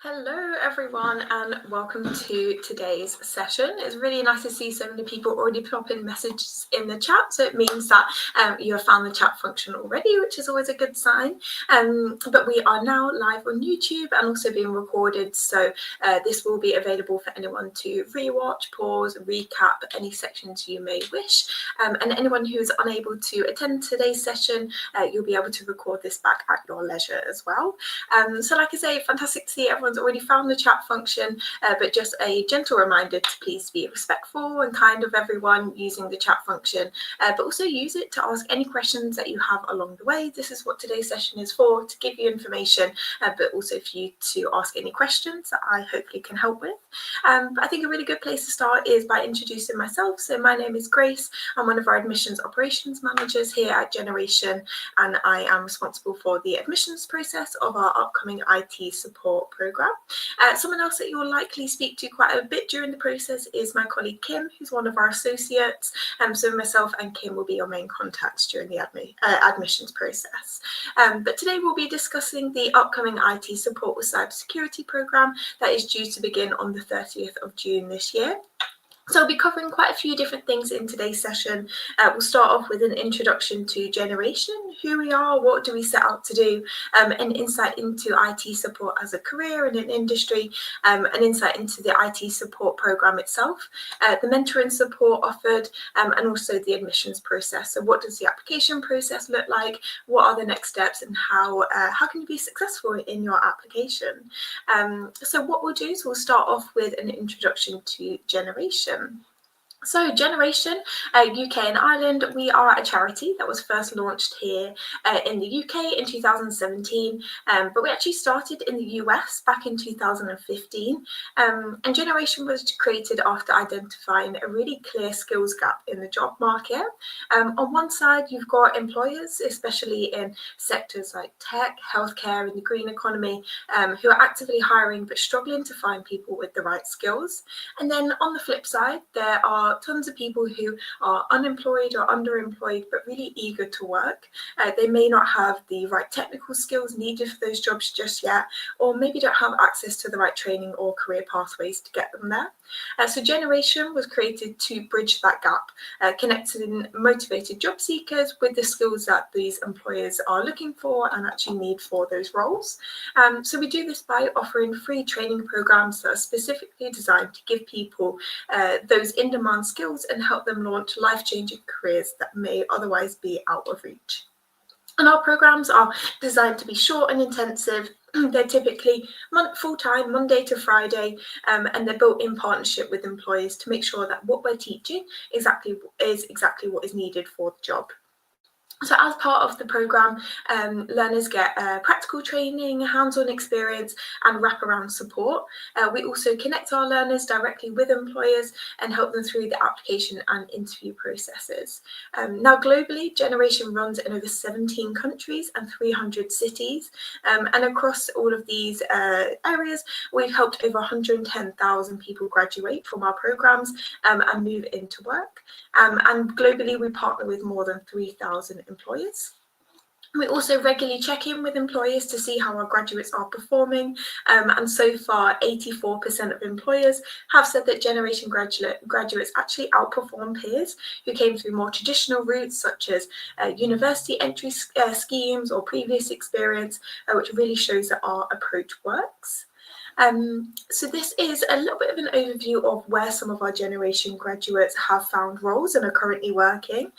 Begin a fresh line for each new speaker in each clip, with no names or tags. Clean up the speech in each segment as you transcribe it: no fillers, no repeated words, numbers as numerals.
Hello everyone and welcome to today's session. It's really nice to see so many people already popping messages in the chat, so it means that you have found the chat function already, which is always a good sign. But we are now live on YouTube and also being recorded, so this will be available for anyone to rewatch, pause, recap any sections you may wish. And anyone who is unable to attend today's session, you'll be able to record this back at your leisure as well. So like I say, fantastic to see everyone's already found the chat function, but just a gentle reminder to please be respectful and kind of everyone using the chat function, but also use it to ask any questions that you have along the way. This is what today's session is for, to give you information, but also for you to ask any questions that I hopefully can help with. But I think a really good place to start is by introducing myself. So my name is Grace. I'm one of our admissions operations managers here at Generation, and I am responsible for the admissions process of our upcoming IT support programme. Someone else that you'll likely speak to quite a bit during the process is my colleague Kim, who's one of our associates. So myself and Kim will be your main contacts during the admissions process. But today we'll be discussing the upcoming IT support with cybersecurity programme that is due to begin on the 30th of June this year. So I'll be covering quite a few different things in today's session. We'll start off with an introduction to Generation, who we are, what do we set out to do, an insight into IT support as a career and an industry, an insight into the IT support programme itself, the mentoring support offered, and also the admissions process. So what does the application process look like? What are the next steps, and how can you be successful in your application? So what we'll do is we'll start off with an introduction to Generation. So Generation, UK and Ireland, we are a charity that was first launched here in the UK in 2017, but we actually started in the US back in 2015, and Generation was created after identifying a really clear skills gap in the job market. On one side, you've got employers, especially in sectors like tech, healthcare and the green economy, who are actively hiring but struggling to find people with the right skills. And then on the flip side, there are tons of people who are unemployed or underemployed but really eager to work. They may not have the right technical skills needed for those jobs just yet, or maybe don't have access to the right training or career pathways to get them there. So Generation was created to bridge that gap, connecting motivated job seekers with the skills that these employers are looking for and actually need for those roles. So we do this by offering free training programs that are specifically designed to give people those in-demand skills and help them launch life-changing careers that may otherwise be out of reach. And our programs are designed to be short and intensive. They're typically full-time, Monday to Friday, and they're built in partnership with employers to make sure that what we're teaching is exactly what is needed for the job. So as part of the programme, learners get practical training, hands-on experience and wraparound support. We also connect our learners directly with employers and help them through the application and interview processes. Now globally, Generation runs in over 17 countries and 300 cities. And across all of these areas, we've helped over 110,000 people graduate from our programmes and move into work. And globally, we partner with more than 3,000 employers. We also regularly check in with employers to see how our graduates are performing, and so far 84% of employers have said that Generation graduates actually outperform peers who came through more traditional routes such as university entry schemes or previous experience, which really shows that our approach works. So this is a little bit of an overview of where some of our Generation graduates have found roles and are currently working.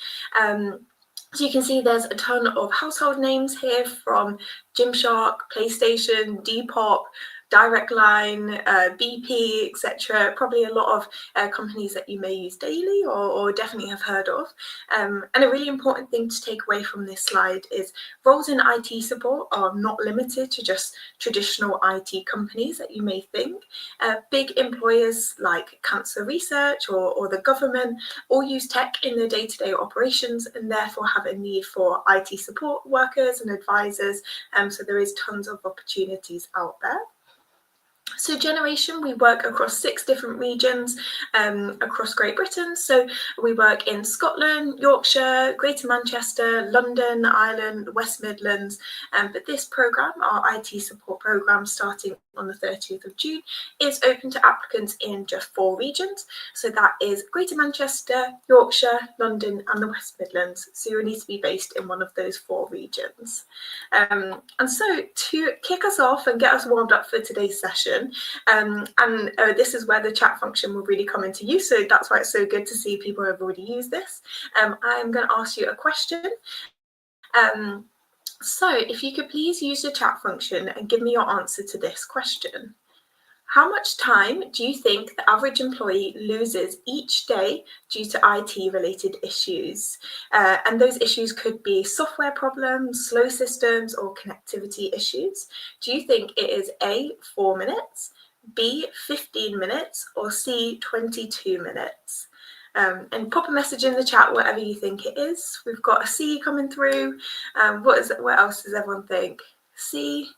So you can see there's a ton of household names here, from Gymshark, PlayStation, Depop, Direct Line, BP, etc. Probably a lot of companies that you may use daily or definitely have heard of. And a really important thing to take away from this slide is roles in IT support are not limited to just traditional IT companies that you may think. Big employers like cancer research or the government all use tech in their day-to-day operations and therefore have a need for IT support workers and advisors. So there is tons of opportunities out there. So Generation, we work across 6 different regions across Great Britain. So we work in Scotland, Yorkshire, Greater Manchester, London, Ireland, West Midlands. But this programme, our IT support programme starting on the 30th of June, is open to applicants in just 4 regions. So that is Greater Manchester, Yorkshire, London and the West Midlands. So you'll need to be based in one of those 4 regions. And so to kick us off and get us warmed up for today's session, this is where the chat function will really come into use. So that's why it's so good to see people who have already used this. I'm going to ask you a question. So if you could please use the chat function and give me your answer to this question. How much time do you think the average employee loses each day due to IT-related issues? And those issues could be software problems, slow systems, or connectivity issues. Do you think it is A, 4 minutes, B, 15 minutes, or C, 22 minutes? And pop a message in the chat, whatever you think it is. We've got a C coming through. What else does everyone think? C,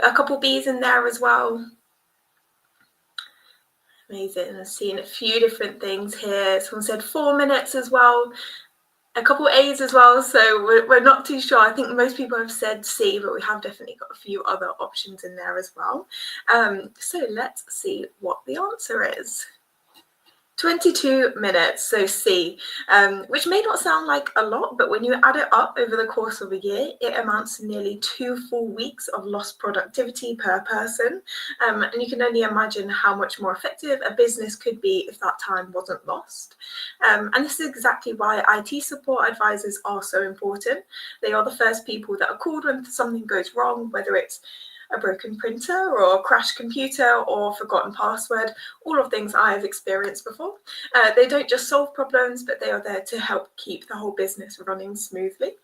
a couple B's in there as well. Amazing. I'm seeing a few different things here. Someone said 4 minutes as well. A couple A's as well. So we're not too sure. I think most people have said C, but we have definitely got a few other options in there as well. So let's see what the answer is. 22 minutes, so C, which may not sound like a lot, but when you add it up over the course of a year, it amounts to nearly 2 full weeks of lost productivity per person. And you can only imagine how much more effective a business could be if that time wasn't lost. And this is exactly why IT support advisors are so important. They are the first people that are called when something goes wrong, whether it's a broken printer or a crashed computer or forgotten password, all of things I have experienced before. They don't just solve problems, but they are there to help keep the whole business running smoothly.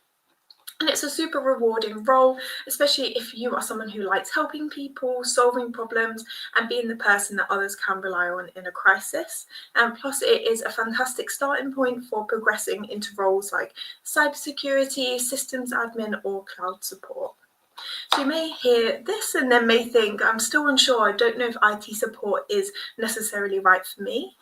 And it's a super rewarding role, especially if you are someone who likes helping people, solving problems, and being the person that others can rely on in a crisis. And plus, it is a fantastic starting point for progressing into roles like cybersecurity, systems admin, or cloud support. So you may hear this and then may think, I'm still unsure, I don't know if IT support is necessarily right for me.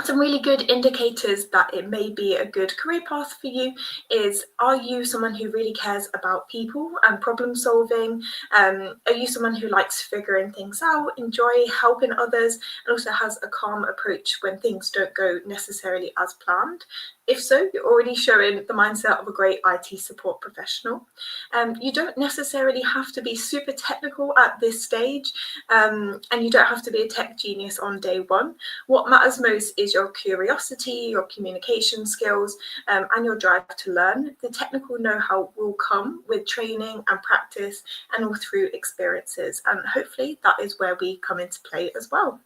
Some really good indicators that it may be a good career path for you is, are you someone who really cares about people and problem solving? Are you someone who likes figuring things out, enjoy helping others, and also has a calm approach when things don't go necessarily as planned? If so, you're already showing the mindset of a great IT support professional. You don't necessarily have to be super technical at this stage, and you don't have to be a tech genius on day one. What matters most is your curiosity, your communication skills, and your drive to learn. The technical know-how will come with training and practice and all through experiences. And hopefully that is where we come into play as well.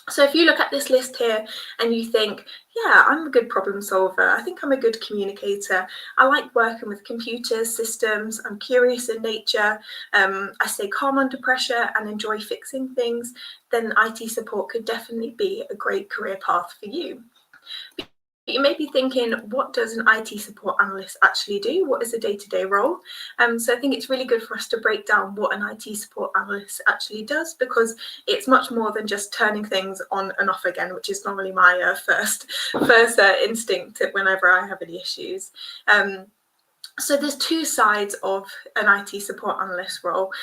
So if you look at this list here and you think, yeah, I'm a good problem solver, I think I'm a good communicator, I like working with computers, systems, I'm curious in nature, I stay calm under pressure and enjoy fixing things, then IT support could definitely be a great career path for you. You may be thinking, what does an IT support analyst actually do? What is a day-to-day role? So I think it's really good for us to break down what an IT support analyst actually does, because it's much more than just turning things on and off again, which is normally my first instinct whenever I have any issues. So there's 2 sides of an IT support analyst role.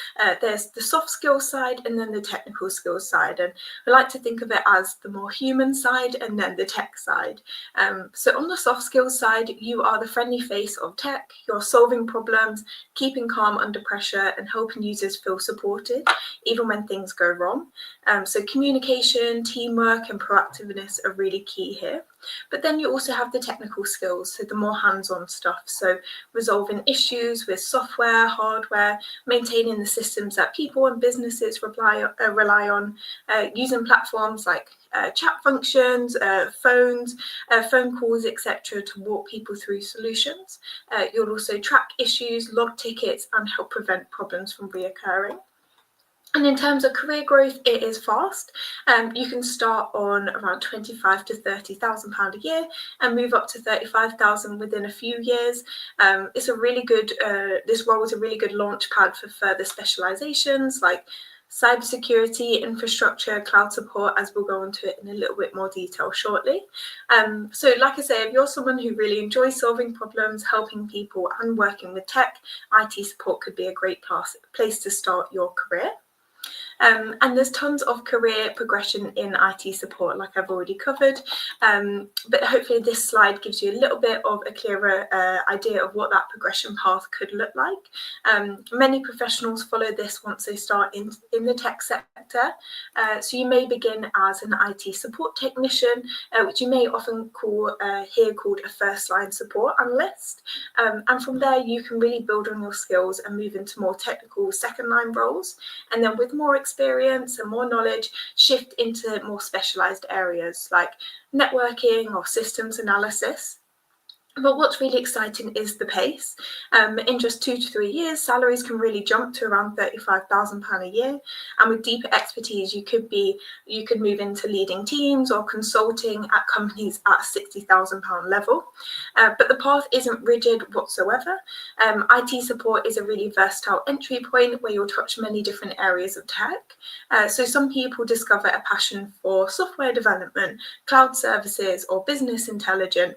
There's the soft skills side and then the technical skills side. And I like to think of it as the more human side and then the tech side. So on the soft skills side, you are the friendly face of tech. You're solving problems, keeping calm under pressure and helping users feel supported, even when things go wrong. So communication, teamwork and proactiveness are really key here. But then you also have the technical skills, so the more hands-on stuff. So resolving issues with software, hardware, maintaining the systems that people and businesses rely on, using platforms like chat functions, phones, phone calls, etc. to walk people through solutions. You'll also track issues, log tickets, and help prevent problems from reoccurring. And in terms of career growth, it is fast. You can start on around £25,000 to £30,000 a year and move up to £35,000 within a few years. It's a really good, this role is a really good launch pad for further specializations like cybersecurity, infrastructure, cloud support, as we'll go into it in a little bit more detail shortly. So like I say, if you're someone who really enjoys solving problems, helping people and working with tech, IT support could be a great place to start your career. And there's tons of career progression in IT support, like I've already covered. But hopefully this slide gives you a little bit of a clearer idea of what that progression path could look like. Many professionals follow this once they start in the tech sector. So you may begin as an IT support technician, which you may often hear called a first line support analyst. And from there, you can really build on your skills and move into more technical second line roles. And then with more experience and more knowledge, shift into more specialized areas like networking or systems analysis. But what's really exciting is the pace. In just 2 to 3 years, salaries can really jump to around £35,000 a year. And with deeper expertise, you could move into leading teams or consulting at companies at £60,000 level. But the path isn't rigid whatsoever. IT support is a really versatile entry point where you'll touch many different areas of tech. So some people discover a passion for software development, cloud services, or business intelligence,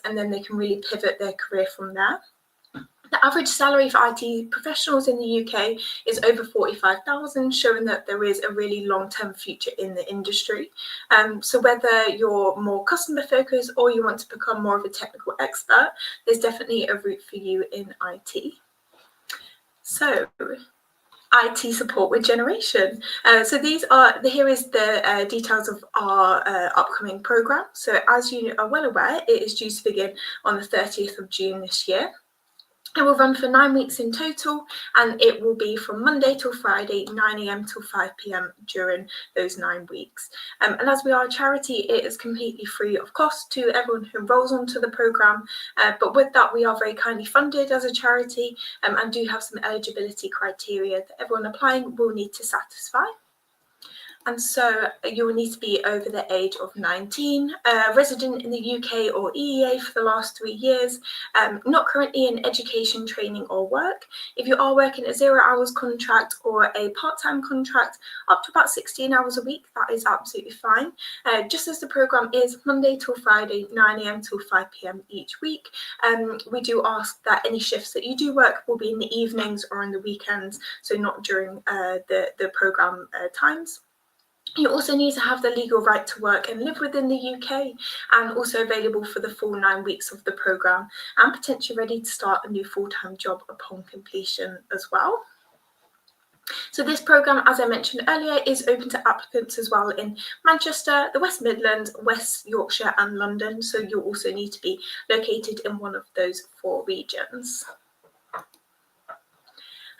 and then they can really pivot their career from there. The average salary for IT professionals in the UK is over 45,000, showing that there is a really long-term future in the industry. So whether you're more customer focused or you want to become more of a technical expert, there's definitely a route for you in IT. So IT support with generation. So here is the details of our upcoming programme. So as you are well aware, it is due to begin on the 30th of June this year. It will run for 9 weeks in total, and it will be from Monday till Friday, 9 a.m. till 5 p.m. during those 9 weeks. And as we are a charity, it is completely free of cost to everyone who enrolls onto the programme. But with that, we are very kindly funded as a charity and do have some eligibility criteria that everyone applying will need to satisfy. And so you will need to be over the age of 19, resident in the UK or EEA for the last 3 years, not currently in education, training or work. If you are working a 0 hours contract or a part-time contract up to about 16 hours a week, that is absolutely fine. Just as the programme is Monday till Friday, 9 a.m. till 5 p.m. each week, we do ask that any shifts that you do work will be in the evenings or on the weekends, so not during the programme times. You also need to have the legal right to work and live within the UK, and also available for the full 9 weeks of the programme and potentially ready to start a new full-time job upon completion as well. So this programme, as I mentioned earlier, is open to applicants as well in Manchester, the West Midlands, West Yorkshire and London. So you'll also need to be located in one of those 4 regions.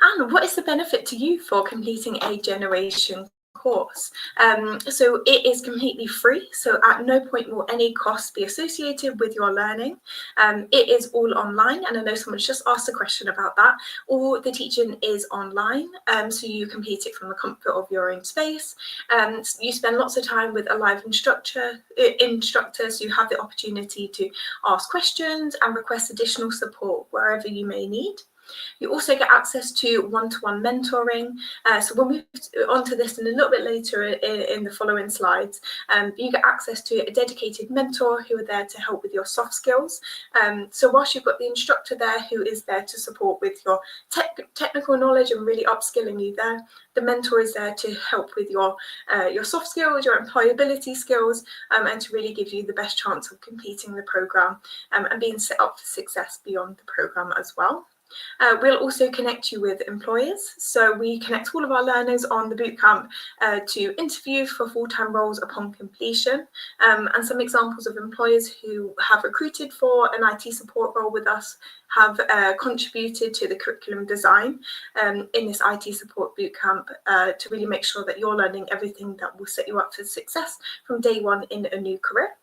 And what is the benefit to you for completing a generation course? So it is completely free, so at no point will any costs be associated with your learning. It is all online, and I know someone's just asked a question about that. All the teaching is online, so you complete it from the comfort of your own space. You spend lots of time with a live instructor, so you have the opportunity to ask questions and request additional support wherever you may need. You also get access to one-to-one mentoring. So we'll move on to this in a little bit later in the following slides. You get access to a dedicated mentor who are there to help with your soft skills. So whilst you've got the instructor there who is there to support with your technical knowledge and really upskilling you there, the mentor is there to help with your soft skills, your employability skills, and to really give you the best chance of completing the programme and being set up for success beyond the programme as well. We'll also connect you with employers. So we connect all of our learners on the bootcamp to interview for full-time roles upon completion. And some examples of employers who have recruited for an IT support role with us have contributed to the curriculum design in this IT support bootcamp to really make sure that you're learning everything that will set you up for success from day one in a new career.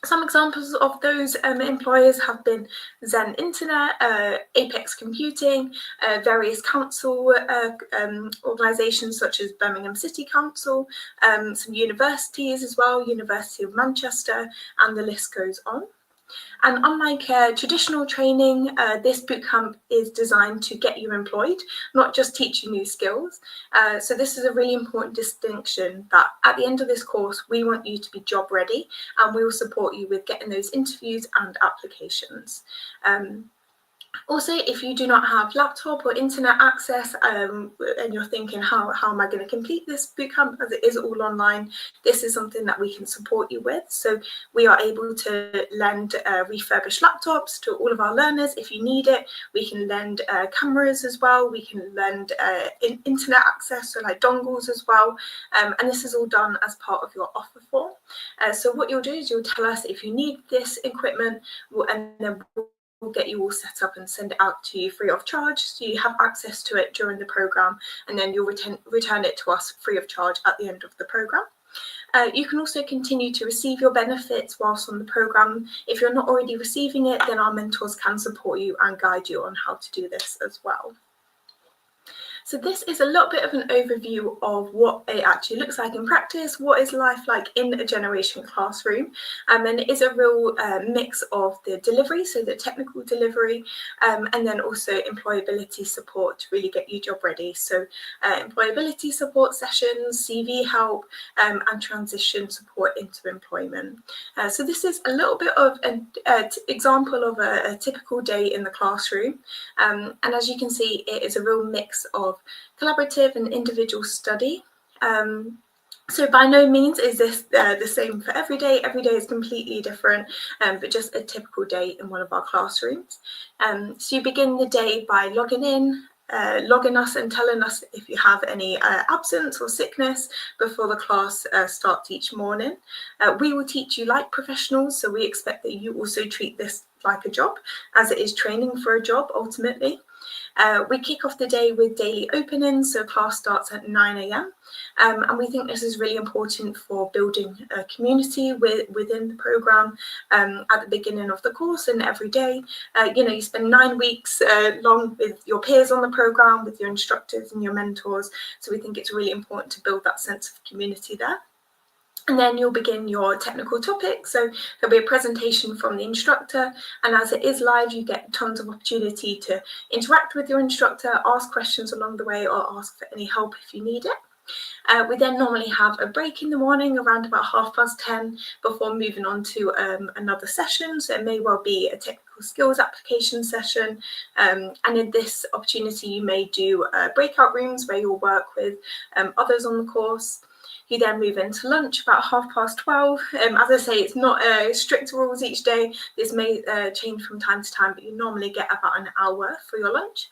Some examples of those employers have been Zen Internet, Apex Computing, various council organisations such as Birmingham City Council, some universities as well, University of Manchester, and the list goes on. And unlike traditional training, this bootcamp is designed to get you employed, not just teach you new skills. So this is a really important distinction, that at the end of this course, we want you to be job ready, and we will support you with getting those interviews and applications. Also, if you do not have laptop or internet access, and you're thinking, how am I going to complete this bootcamp, as it is all online, this is something that we can support you with. So we are able to lend refurbished laptops to all of our learners if you need it. We can lend cameras as well. We can lend internet access, so like dongles as well. And this is all done as part of your offer form. So what you'll do is you'll tell us if you need this equipment, and then we'll get you all set up and send it out to you free of charge, so you have access to it during the program, and then you'll return it to us free of charge at the end of the program. You can also continue to receive your benefits whilst on the program. If you're not already receiving it, then our mentors can support you and guide you on how to do this as well. So this is a little bit of an overview of what it actually looks like in practice. What is life like in a generation classroom? And it is a real mix of the delivery, so the technical delivery, and then also employability support to really get you job ready. So employability support sessions, CV help, and transition support into employment. So this is a little bit of an example of a typical day in the classroom. And as you can see, it is a real mix of collaborative and individual study. So by no means is this the same for every day. Every day is completely different, but just a typical day in one of our classrooms. So you begin the day by logging in, logging us and telling us if you have any absence or sickness before the class starts each morning. We will teach you like professionals, so we expect that you also treat this like a job, as it is training for a job ultimately. We kick off the day with daily openings, so class starts at 9 a.m. And we think this is really important for building a community within the programme at the beginning of the course and every day. You spend 9 weeks long with your peers on the programme, with your instructors and your mentors, so we think it's really important to build that sense of community there. And then you'll begin your technical topic. So there'll be a presentation from the instructor, and as it is live, you get tons of opportunity to interact with your instructor, ask questions along the way, or ask for any help if you need it. We then normally have a break in the morning around about 10:30 before moving on to another session. So it may well be a technical skills application session. And in this opportunity, you may do breakout rooms where you'll work with others on the course. You then move into lunch about 12:30. As I say, it's not strict rules each day. This may change from time to time, but you normally get about an hour for your lunch.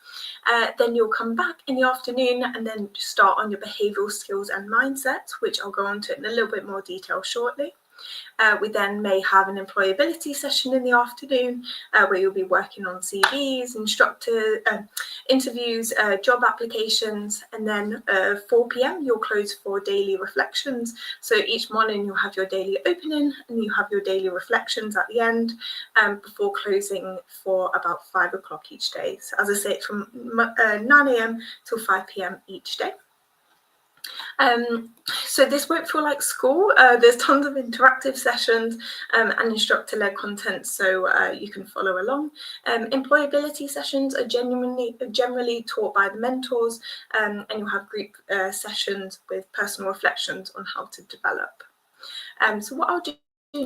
Then you'll come back in the afternoon and then start on your behavioural skills and mindset, which I'll go on to in a little bit more detail shortly. We then may have an employability session in the afternoon where you'll be working on CVs, instructor interviews, job applications, and then 4 p.m. you'll close for daily reflections. So each morning you'll have your daily opening and you have your daily reflections at the end before closing for about 5 o'clock each day. So as I say, it's from 9 a.m. till 5 p.m. each day. So this won't feel like school. There's tons of interactive sessions and instructor-led content, so you can follow along. Employability sessions are generally taught by the mentors, and you'll have group sessions with personal reflections on how to develop. So what I'll do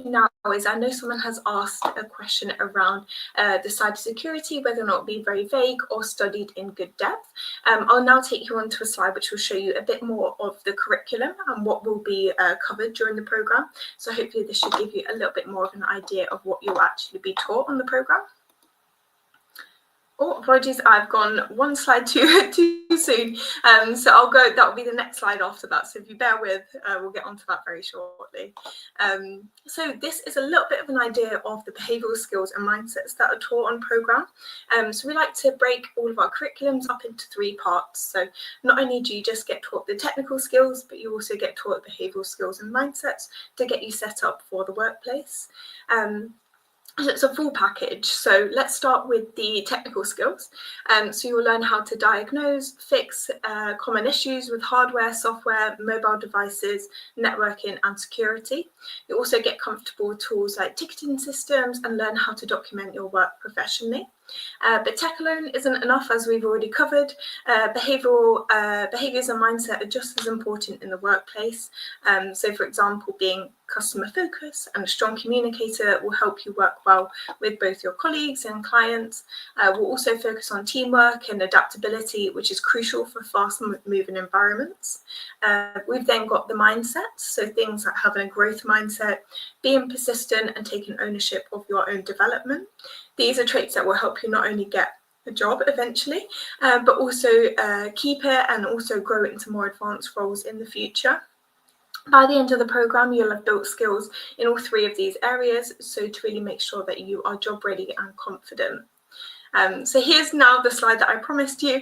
now is, I know someone has asked a question around the cybersecurity, whether or not it be very vague or studied in good depth. I'll now take you onto a slide which will show you a bit more of the curriculum and what will be covered during the programme. So hopefully this should give you a little bit more of an idea of what you'll actually be taught on the programme. Oh, apologies, I've gone one slide too soon. So I'll go, that'll be the next slide after that. So if you bear with, we'll get onto that very shortly. So this is a little bit of an idea of the behavioural skills and mindsets that are taught on programme. So we like to break all of our curriculums up into 3 parts. So not only do you just get taught the technical skills, but you also get taught behavioural skills and mindsets to get you set up for the workplace. So it's a full package. So let's start with the technical skills. So you'll learn how to diagnose, fix common issues with hardware, software, mobile devices, networking and security. You also get comfortable with tools like ticketing systems and learn how to document your work professionally. But tech alone isn't enough, as we've already covered. Behaviors and mindset are just as important in the workplace. So for example, being customer focused and a strong communicator will help you work well with both your colleagues and clients. We'll also focus on teamwork and adaptability, which is crucial for fast moving environments. We've then got the mindsets, so things like having a growth mindset, being persistent and taking ownership of your own development. These are traits that will help you not only get a job eventually, but also keep it and also grow it into more advanced roles in the future. By the end of the programme, you'll have built skills in all three of these areas, so to really make sure that you are job ready and confident. So here's now the slide that I promised you,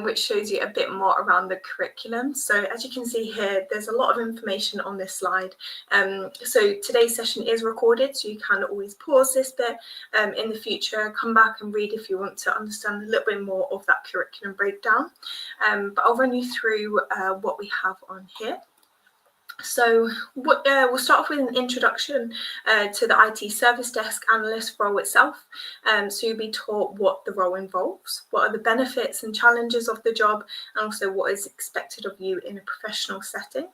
which shows you a bit more around the curriculum. So as you can see here, there's a lot of information on this slide. So today's session is recorded, so you can always pause this bit in the future, come back and read if you want to understand a little bit more of that curriculum breakdown. But I'll run you through what we have on here. So we'll start off with an introduction to the IT service desk analyst role itself. So you'll be taught what the role involves, what are the benefits and challenges of the job, and also what is expected of you in a professional setting.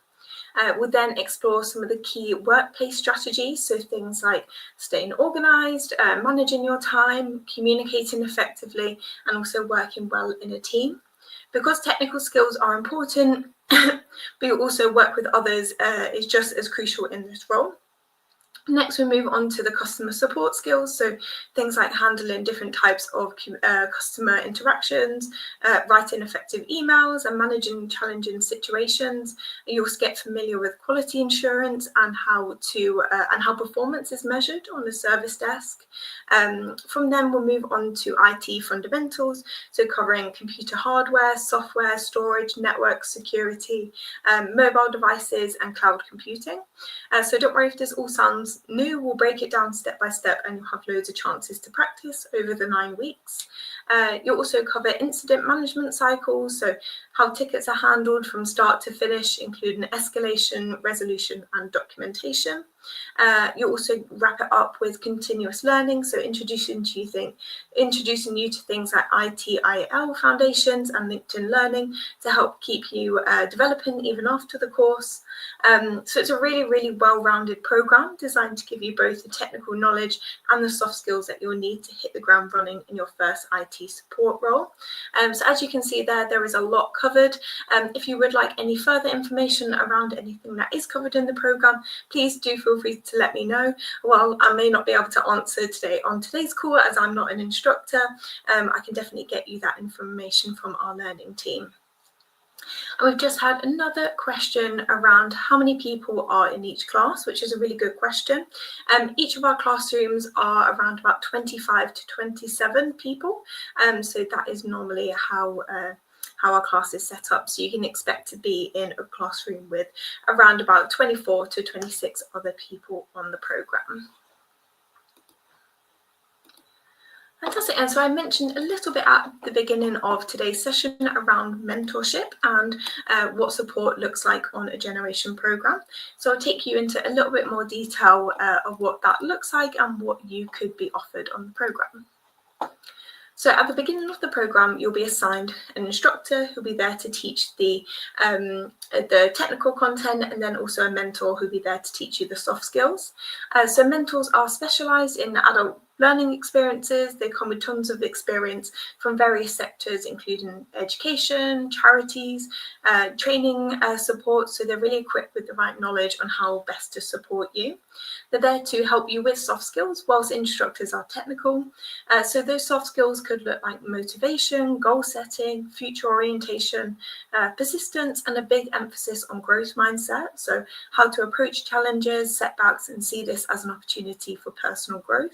We'll then explore some of the key workplace strategies, so things like staying organised, managing your time, communicating effectively, and also working well in a team. Because technical skills are important, but you also work with others is just as crucial in this role. Next, we move on to the customer support skills, so things like handling different types of customer interactions, writing effective emails and managing challenging situations. You'll get familiar with quality assurance and how performance is measured on the service desk. From then we'll move on to IT fundamentals, so covering computer hardware, software, storage, network security, mobile devices and cloud computing. So don't worry if this all sounds new, we'll break it down step by step and you'll have loads of chances to practice over the 9 weeks. You'll also cover incident management cycles, so how tickets are handled from start to finish, including escalation, resolution and documentation. You also wrap it up with continuous learning, so introducing you to things like ITIL foundations and LinkedIn Learning to help keep you developing even after the course. So it's a really, really well-rounded program designed to give you both the technical knowledge and the soft skills that you'll need to hit the ground running in your first IT support role. So as you can see there is a lot covered. If you would like any further information around anything that is covered in the program, please do feel free to let me know. While I may not be able to answer today on today's call as I'm not an instructor, I can definitely get you that information from our learning team. And we've just had another question around how many people are in each class, which is a really good question. Each of our classrooms are around about 25 to 27 people. So that is normally how our class is set up. So you can expect to be in a classroom with around about 24 to 26 other people on the programme. Fantastic. And so I mentioned a little bit at the beginning of today's session around mentorship and what support looks like on a generation programme. So I'll take you into a little bit more detail of what that looks like and what you could be offered on the programme. So at the beginning of the programme, you'll be assigned an instructor who'll be there to teach the technical content, and then also a mentor who'll be there to teach you the soft skills. So mentors are specialised in adult learning experiences. They come with tons of experience from various sectors, including education, charities, training support. So they're really equipped with the right knowledge on how best to support you. They're there to help you with soft skills, whilst instructors are technical. So those soft skills could look like motivation, goal setting, future orientation, persistence, and a big emphasis on growth mindset. So how to approach challenges, setbacks, and see this as an opportunity for personal growth.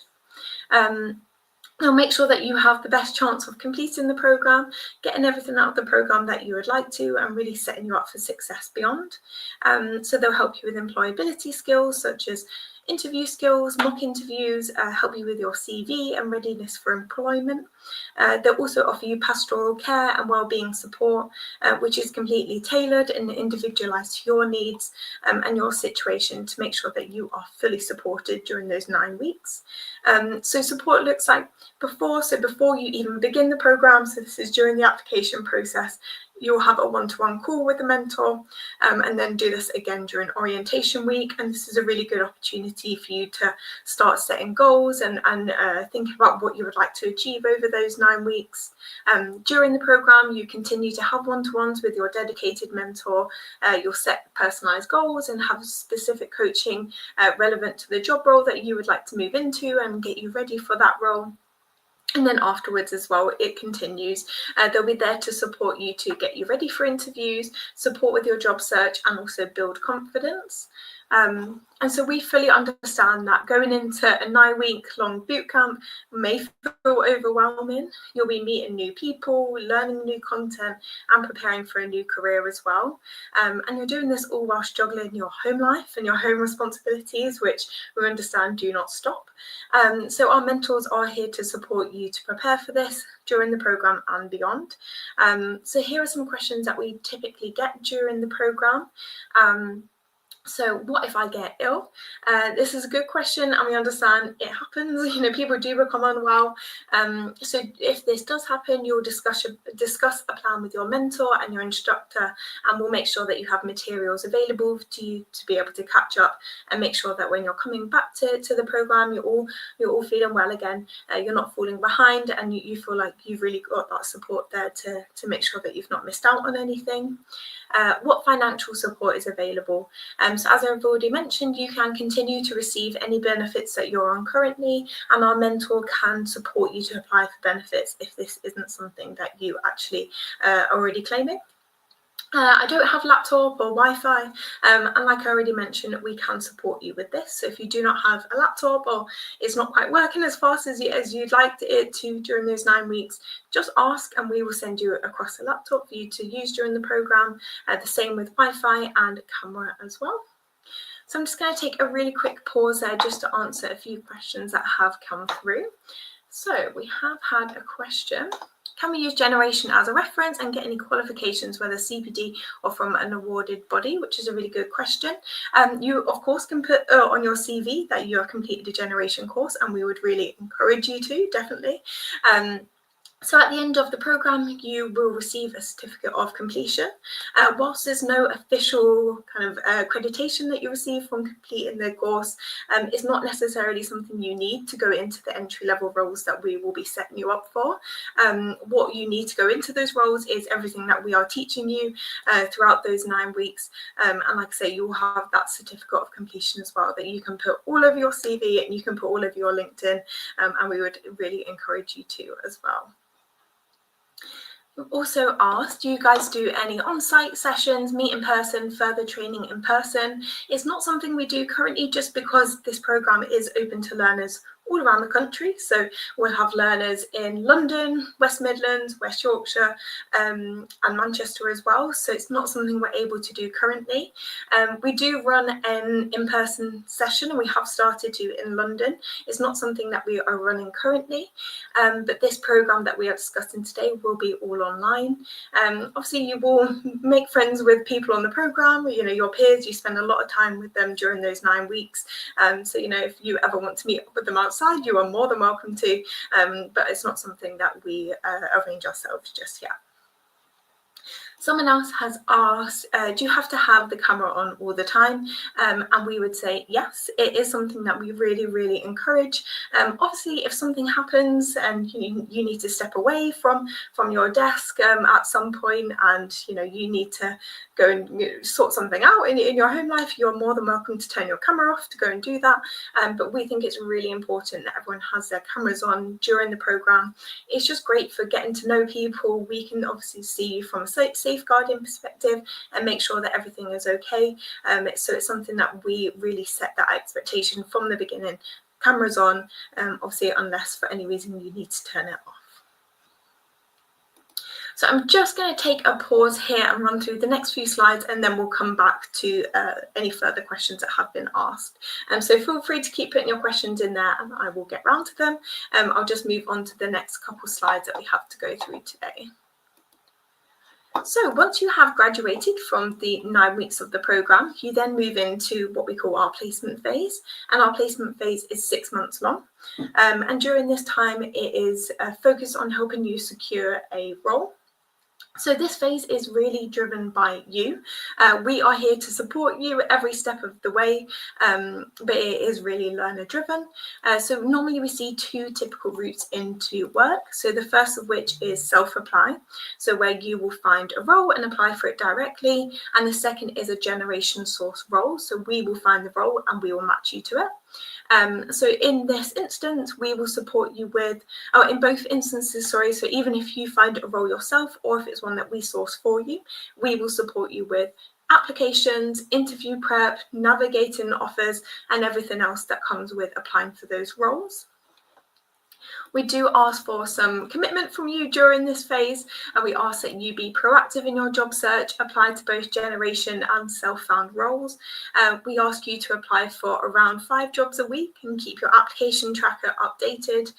Now make sure that you have the best chance of completing the programme, getting everything out of the programme that you would like to, and really setting you up for success beyond. So they'll help you with employability skills such as interview skills, mock interviews, help you with your CV and readiness for employment. They'll also offer you pastoral care and wellbeing support, which is completely tailored and individualised to your needs and your situation to make sure that you are fully supported during those 9 weeks. So support looks like before you even begin the programme, so this is during the application process, you'll have a one-to-one call with a mentor and then do this again during orientation week. And this is a really good opportunity for you to start setting goals and think about what you would like to achieve over those 9 weeks. During the programme, you continue to have one-to-ones with your dedicated mentor. You'll set personalised goals and have specific coaching relevant to the job role that you would like to move into and get you ready for that role. And then afterwards as well, it continues. They'll be there to support you to get you ready for interviews, support with your job search, and also build confidence. And so we fully understand that going into a 9-week-long bootcamp may feel overwhelming. You'll be meeting new people, learning new content, and preparing for a new career as well. And you're doing this all whilst juggling your home life and your home responsibilities, which we understand do not stop. So our mentors are here to support you to prepare for this during the programme and beyond. So here are some questions that we typically get during the programme. So what if I get ill? This is a good question, and we understand it happens. People do become unwell. So if this does happen, you'll discuss a plan with your mentor and your instructor, and we'll make sure that you have materials available to you to be able to catch up and make sure that when you're coming back to the programme, you're all feeling well again. You're not falling behind, and you feel like you've really got that support there to make sure that you've not missed out on anything. What financial support is available? So as I've already mentioned, you can continue to receive any benefits that you're on currently, and our mentor can support you to apply for benefits if this isn't something that you actually are already claiming. I don't have laptop or Wi-Fi, and like I already mentioned, we can support you with this. So if you do not have a laptop or it's not quite working as fast as you'd like it to during those 9 weeks, just ask and we will send you across a laptop for you to use during the programme. The same with Wi-Fi and camera as well. So I'm just going to take a really quick pause there just to answer a few questions that have come through. So we have had a question. Can we use generation as a reference and get any qualifications, whether CPD or from an awarded body, which is a really good question. You, of course, can put on your CV that you have completed a generation course, and we would really encourage you to, definitely. So at the end of the programme, you will receive a certificate of completion. Whilst there's no official kind of accreditation that you receive from completing the course, it's not necessarily something you need to go into the entry-level roles that we will be setting you up for. What you need to go into those roles is everything that we are teaching you throughout those 9 weeks. And like I say, you will have that certificate of completion as well that you can put all over your CV and you can put all over your LinkedIn, and we would really encourage you to as well. We've also asked, do you guys do any on-site sessions, meet in person, further training in person? It's not something we do currently just because this programme is open to learners all around the country. So we'll have learners in London, West Midlands, West Yorkshire, and Manchester as well. So it's not something we're able to do currently. We do run an in-person session, and we have started to in London. It's not something that we are running currently, but this programme that we are discussing today will be all online. Obviously, you will make friends with people on the programme, your peers. You spend a lot of time with them during those 9 weeks. So, if you ever want to meet up with them outside, you are more than welcome to, but it's not something that we arrange ourselves just yet. Someone else has asked, do you have to have the camera on all the time? And we would say yes, it is something that we really, really encourage. Obviously, if something happens and you need to step away from your desk at some point, and you need to go and sort something out in your home life, you're more than welcome to turn your camera off to go and do that. But we think it's really important that everyone has their cameras on during the programme. It's just great for getting to know people. We can obviously see you from a safeguarding perspective and make sure that everything is okay. So it's something that we really set that expectation from the beginning. Cameras on, obviously, unless for any reason you need to turn it off. So I'm just going to take a pause here and run through the next few slides, and then we'll come back to any further questions that have been asked. So feel free to keep putting your questions in there and I will get round to them. I'll just move on to the next couple slides that we have to go through today. So once you have graduated from the 9 weeks of the programme, you then move into what we call our placement phase, and our placement phase is 6 months long. And during this time, it is focused on helping you secure a role. So this phase is really driven by you. We are here to support you every step of the way, but it is really learner driven. So normally we see 2 typical routes into work. So the first of which is self-apply, so where you will find a role and apply for it directly. And the second is a generation source role. So we will find the role and we will match you to it. So in this instance, we will support you with, in both instances, so even if you find a role yourself or if it's one that we source for you, we will support you with applications, interview prep, navigating offers, and everything else that comes with applying for those roles. We do ask for some commitment from you during this phase, and we ask that you be proactive in your job search, apply to both generation and self-found roles. We ask you to apply for around 5 jobs a week and keep your application tracker updated,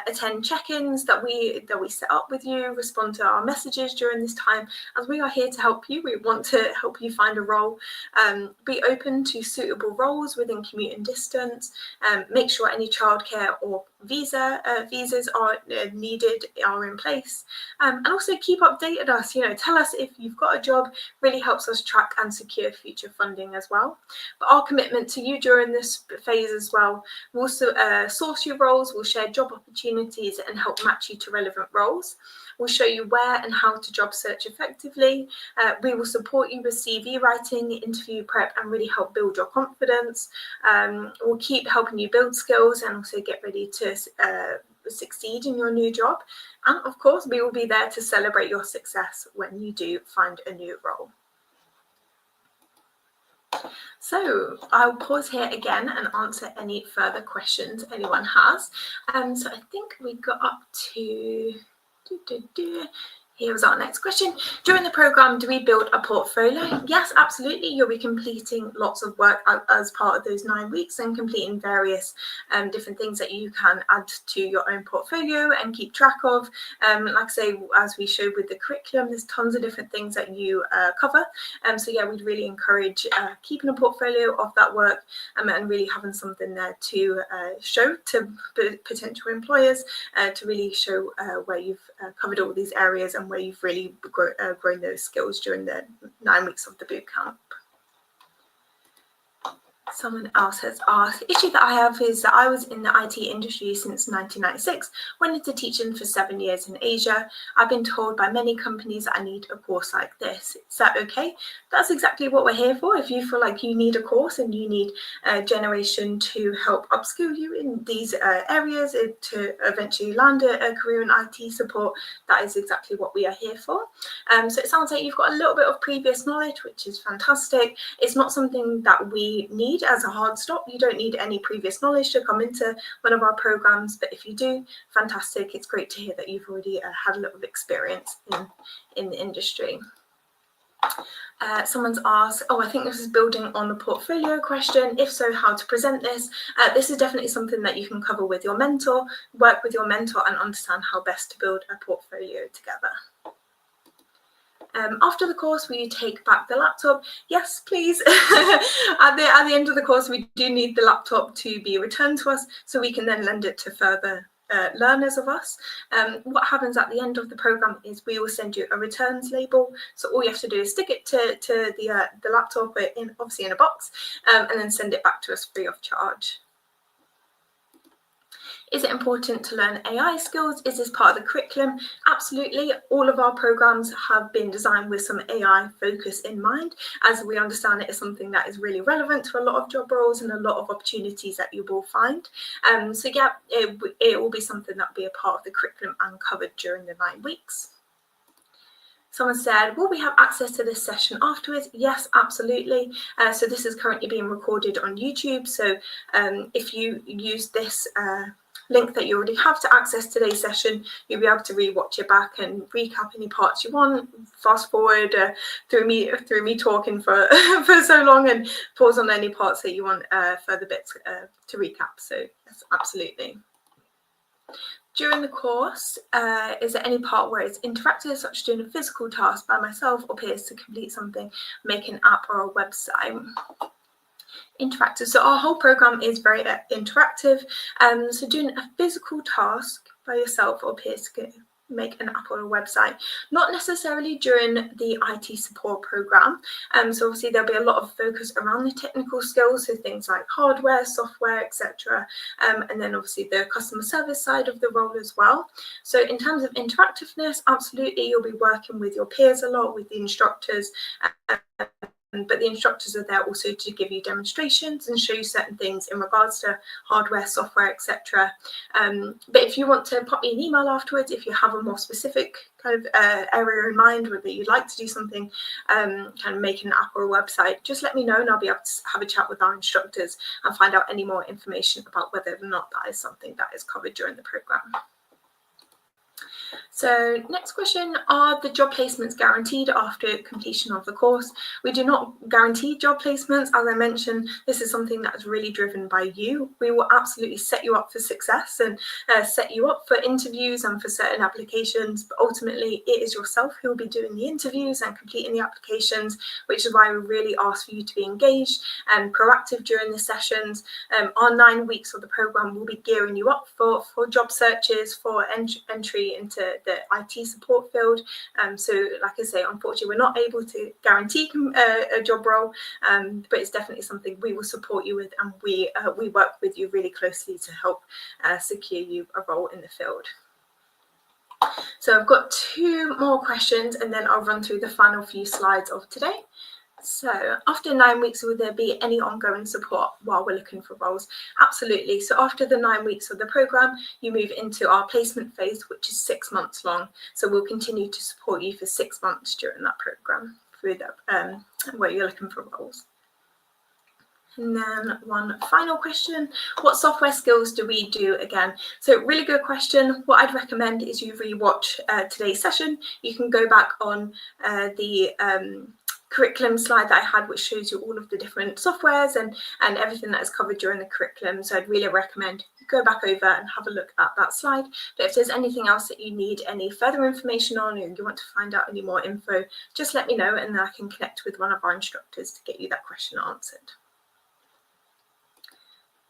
attend check-ins that we set up with you, respond to our messages during this time, as we are here to help you. We want to help you find a role, be open to suitable roles within commuting distance, make sure any childcare or visas are needed, are in place, and also keep updated us. Tell us if you've got a job. Really helps us track and secure future funding as well. But our commitment to you during this phase as well, we'll also source you roles, we'll share job opportunities and help match you to relevant roles. We'll show you where and how to job search effectively. We will support you with CV writing, interview prep, and really help build your confidence. We'll keep helping you build skills and also get ready to succeed in your new job. And of course, we will be there to celebrate your success when you do find a new role. So I'll pause here again and answer any further questions anyone has. So I think we got up to... Here was our next question. During the programme, do we build a portfolio? Yes, absolutely. You'll be completing lots of work as part of those 9 weeks and completing various different things that you can add to your own portfolio and keep track of. Like I say, as we showed with the curriculum, there's tons of different things that you cover. So yeah, we'd really encourage keeping a portfolio of that work and really having something there to show to potential employers, to really show where you've covered all these areas and where you've really grown those skills during the 9 weeks of the bootcamp. Someone else has asked, the issue that I have is that I was in the IT industry since 1996, went into teaching for 7 years in Asia. I've been told by many companies that I need a course like this. Is that okay? That's exactly what we're here for. If you feel like you need a course and you need a generation to help upskill you in these areas to eventually land a career in IT support, that is exactly what we are here for. So it sounds like you've got a little bit of previous knowledge, which is fantastic. It's not something that we need as a hard stop. You don't need any previous knowledge to come into one of our programs, but if you do, fantastic. It's great to hear that you've already had a little experience in the industry. Someone's asked, I think this is building on the portfolio question. If so, how to present this? This is definitely something that you can cover with your mentor, work with your mentor and understand how best to build a portfolio together. After the course, will you take back the laptop? Yes, please. At the end of the course, we do need the laptop to be returned to us so we can then lend it to further learners of us. What happens at the end of the program is we will send you a returns label. So all you have to do is stick it to the laptop, obviously in a box, and then send it back to us free of charge. Is it important to learn AI skills? Is this part of the curriculum? Absolutely. All of our programs have been designed with some AI focus in mind, as we understand it is something that is really relevant to a lot of job roles and a lot of opportunities that you will find. So yeah, it will be something that will be a part of the curriculum and covered during the 9 weeks. Someone said, will we have access to this session afterwards? Yes, absolutely. So this is currently being recorded on YouTube. So if you use this link that you already have to access today's session. You'll be able to re-watch it back and recap any parts you want, fast forward through me talking for for so long, and pause on any parts that you want further bits to recap. So yes, absolutely. During the course, is there any part where it's interactive, such as doing a physical task by myself or peers to complete something, make an app or a website? Interactive. So our whole program is very interactive. So doing a physical task by yourself or peers to make an app or a website, not necessarily during the IT support program. So obviously there'll be a lot of focus around the technical skills, so things like hardware, software, etc. And then obviously the customer service side of the role as well. So in terms of interactiveness, absolutely, you'll be working with your peers a lot, with the instructors. But the instructors are there also to give you demonstrations and show you certain things in regards to hardware, software, etc. But if you want to pop me an email afterwards, if you have a more specific kind of area in mind, whether you'd like to do something, kind of make an app or a website, just let me know and I'll be able to have a chat with our instructors and find out any more information about whether or not that is something that is covered during the program. So next question, are the job placements guaranteed after completion of the course? We do not guarantee job placements. As I mentioned, this is something that is really driven by you. We will absolutely set you up for success and set you up for interviews and for certain applications, but ultimately it is yourself who will be doing the interviews and completing the applications, which is why we really ask for you to be engaged and proactive during the sessions. Our 9 weeks of the program will be gearing you up for job searches, for entry into the IT support field. So like I say, unfortunately, we're not able to guarantee a job role, but it's definitely something we will support you with, and we work with you really closely to help secure you a role in the field. So I've got 2 more questions and then I'll run through the final few slides of today. So after 9 weeks, will there be any ongoing support while we're looking for roles? Absolutely. So after the 9 weeks of the program, you move into our placement phase, which is 6 months long. So we'll continue to support you for 6 months during that program through that where you're looking for roles. And then one final question, what software skills do we do again? So really good question. What I'd recommend is you rewatch today's session. You can go back on the curriculum slide that I had, which shows you all of the different softwares and everything that is covered during the curriculum. So I'd really recommend you go back over and have a look at that slide. But if there's anything else that you need any further information on, or you want to find out any more info, just let me know and then I can connect with one of our instructors to get you that question answered.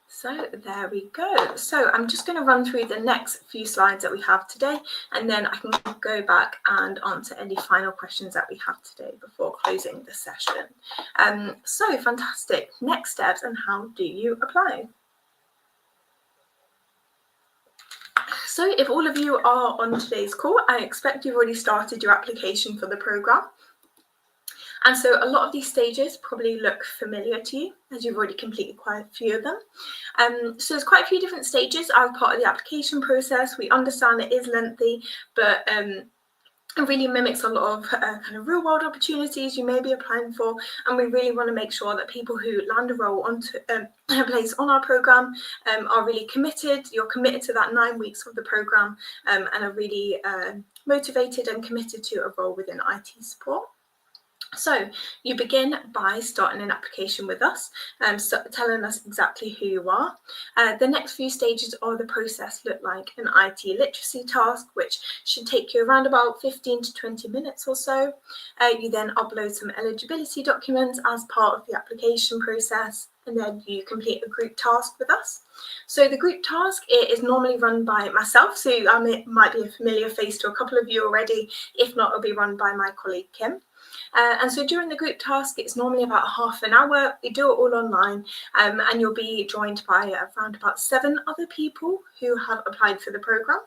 So there we go. So I'm just going to run through the next few slides that we have today, and then I can go back and answer any final questions that we have today before closing the session. So fantastic. Next steps and how do you apply? So if all of you are on today's call, I expect you've already started your application for the program. And so a lot of these stages probably look familiar to you, as you've already completed quite a few of them. So there's quite a few different stages as part of the application process. We understand it is lengthy, but it really mimics a lot of kind of real world opportunities you may be applying for. And we really want to make sure that people who land a role onto a place on our program are really committed. You're committed to that 9 weeks of the program and are really motivated and committed to a role within IT support. So you begin by starting an application with us, telling us exactly who you are. The next few stages of the process look like an IT literacy task, which should take you around about 15 to 20 minutes or so. You then upload some eligibility documents as part of the application process, and then you complete a group task with us. So the group task, it is normally run by myself, so it might be a familiar face to a couple of you already. If not, it'll be run by my colleague Kim. And so during the group task, it's normally about half an hour. We do it all online, and you'll be joined by around about 7 other people who have applied for the program.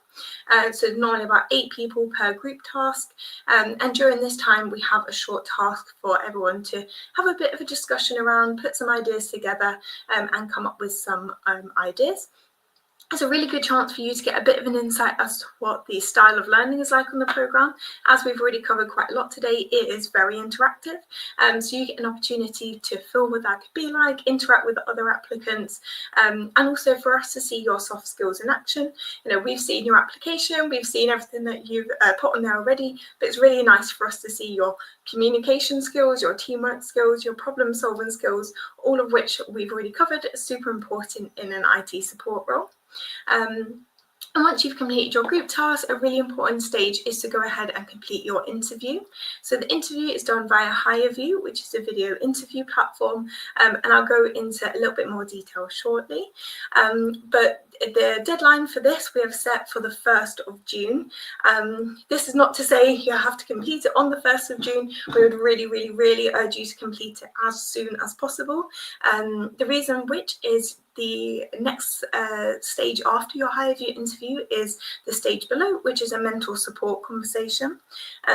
So normally about 8 people per group task. And during this time, we have a short task for everyone to have a bit of a discussion around, put some ideas together and come up with some ideas. It's a really good chance for you to get a bit of an insight as to what the style of learning is like on the programme. As we've already covered quite a lot today, it is very interactive. So you get an opportunity to feel what that could be like, interact with other applicants, and also for us to see your soft skills in action. We've seen your application, we've seen everything that you've put on there already, but it's really nice for us to see your communication skills, your teamwork skills, your problem solving skills, all of which we've already covered, are super important in an IT support role. And once you've completed your group task, a really important stage is to go ahead and complete your interview. So the interview is done via HireView, which is a video interview platform, and I'll go into a little bit more detail shortly. But the deadline for this we have set for the 1st of June. This is not to say you have to complete it on the 1st of June. We would really urge you to complete it as soon as possible. The reason which is the next stage after your HireView interview is the stage below, which is a mentor support conversation.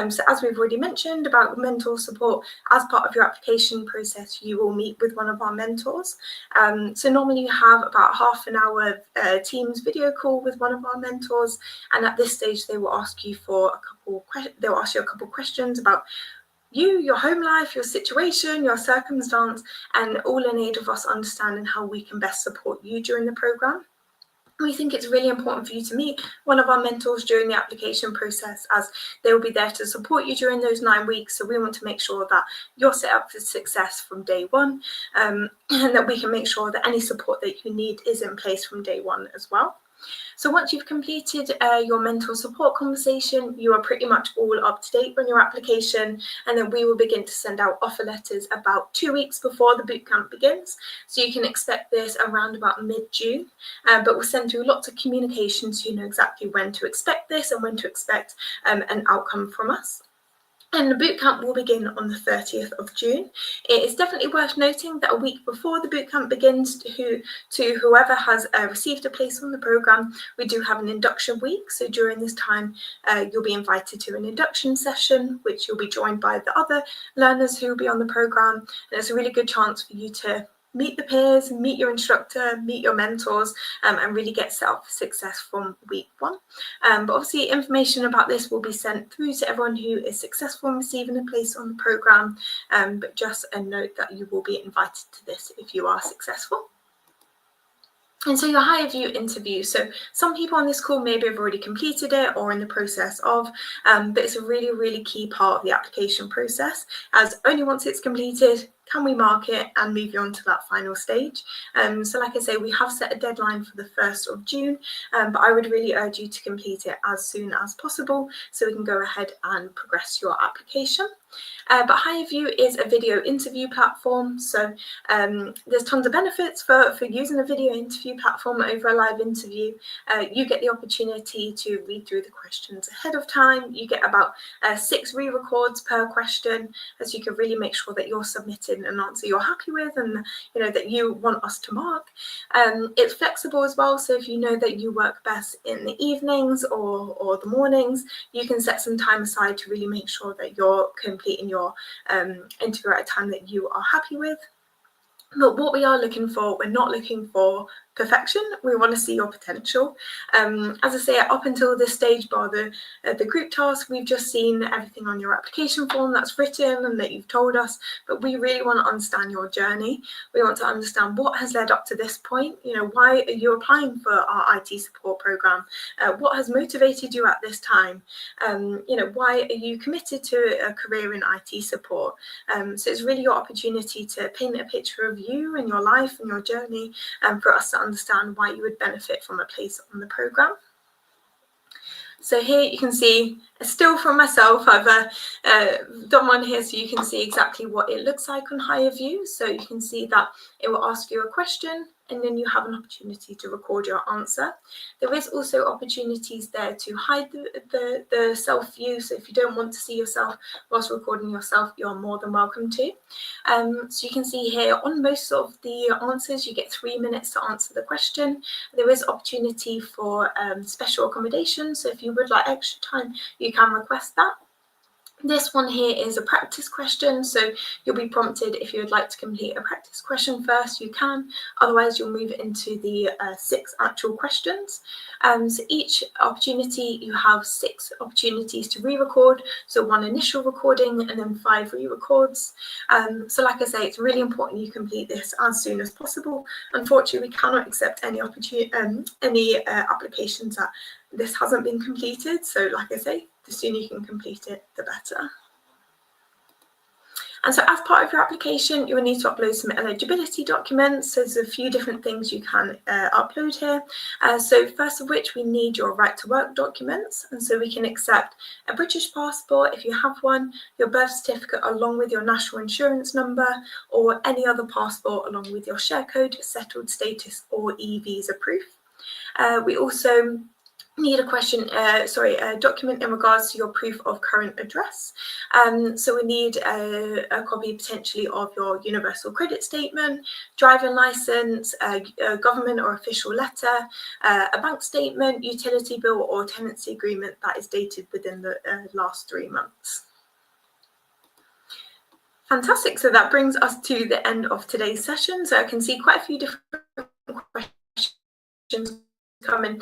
So as we've already mentioned about mentor support, as part of your application process, you will meet with one of our mentors. So normally you have about half an hour Teams video call with one of our mentors, and at this stage they will ask you a couple questions about you, your home life, your situation, your circumstance, and all in aid of us understanding how we can best support you during the programme. We think it's really important for you to meet one of our mentors during the application process, as they will be there to support you during those 9 weeks. So we want to make sure that you're set up for success from day one, and that we can make sure that any support that you need is in place from day one as well. So once you've completed your mentor support conversation, you are pretty much all up to date on your application, and then we will begin to send out offer letters about 2 weeks before the bootcamp begins. So you can expect this around about mid-June, but we'll send through lots of communication so you know exactly when to expect this and when to expect an outcome from us. And the bootcamp will begin on the 30th of June. It is definitely worth noting that a week before the bootcamp begins, to whoever has received a place on the programme, we do have an induction week. So during this time, you'll be invited to an induction session, which you'll be joined by the other learners who will be on the programme. And it's a really good chance for you to meet the peers, meet your instructor, meet your mentors, and really get set up for success from week one. But obviously information about this will be sent through to everyone who is successful in receiving a place on the programme, but just a note that you will be invited to this if you are successful. And so your HireView interview, so some people on this call maybe have already completed it or in the process of, but it's a really key part of the application process, as only once it's completed can we mark it and move you on to that final stage. So like I say, we have set a deadline for the 1st of June, but I would really urge you to complete it as soon as possible so we can go ahead and progress your application. But HireView is a video interview platform, so there's tons of benefits for using a video interview platform over a live interview. You get the opportunity to read through the questions ahead of time. You get about 6 re-records per question, as you can really make sure that you're submitting an answer you're happy with and that you want us to mark. It's flexible as well, so if you know that you work best in the evenings or the mornings, you can set some time aside to really make sure that you're completing your interview at a time that you are happy with. But what we are looking for, we're not looking for perfection. We want to see your potential. As I say, up until this stage, bar the group task, we've just seen everything on your application form that's written and that you've told us, but we really want to understand your journey. We want to understand what has led up to this point. Why are you applying for our IT support program? What has motivated you at this time? Why are you committed to a career in IT support? So it's really your opportunity to paint a picture of you and your life and your journey, for us to understand why you would benefit from a place on the programme. So here you can see a still from myself. I've done one here so you can see exactly what it looks like on HireView. So you can see that it will ask you a question and then you have an opportunity to record your answer. There is also opportunities there to hide the self view. So if you don't want to see yourself whilst recording yourself, you're more than welcome to. So you can see here on most of the answers, you get 3 minutes to answer the question. There is opportunity for special accommodation. So if you would like extra time, you can request that. This one here is a practice question, so you'll be prompted if you would like to complete a practice question first, you can. Otherwise, you'll move into the 6 actual questions. So each opportunity, you have 6 opportunities to re-record, so 1 initial recording and then 5 re-records. So like I say, it's really important you complete this as soon as possible. Unfortunately, we cannot accept any applications that this hasn't been completed, so like I say, the sooner you can complete it, the better. And so as part of your application, you will need to upload some eligibility documents. So there's a few different things you can upload here. So first of which, we need your right to work documents. And so we can accept a British passport if you have one, your birth certificate along with your national insurance number, or any other passport along with your share code, settled status, or e-visa proof. We also need a document in regards to your proof of current address. So we need a copy potentially of your universal credit statement, driving license, a government or official letter, a bank statement, utility bill or tenancy agreement that is dated within the last 3 months. Fantastic, so that brings us to the end of today's session. So I can see quite a few different questions coming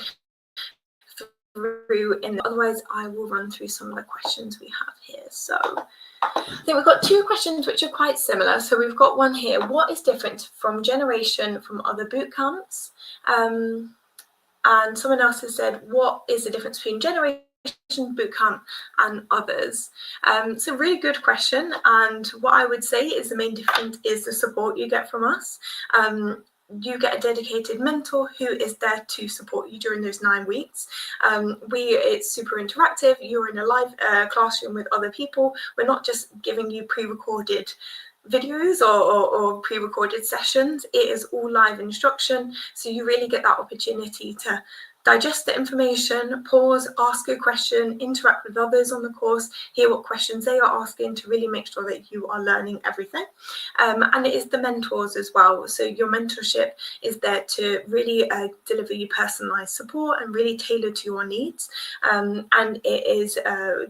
through otherwise I will run through some of the questions we have here. So I think we've got 2 questions which are quite similar. So we've got one here: what is different from Generation from other boot camps? And someone else has said, what is the difference between Generation Bootcamp and others? So really good question, and what I would say is the main difference is the support you get from us. You get a dedicated mentor who is there to support you during those 9 weeks. It's super interactive. You're in a live classroom with other people. We're not just giving you pre-recorded videos or pre-recorded sessions. It is all live instruction, so you really get that opportunity to digest the information, pause, ask a question, interact with others on the course, hear what questions they are asking to really make sure that you are learning everything. And it is the mentors as well. So your mentorship is there to really deliver you personalised support and really tailored to your needs. And it is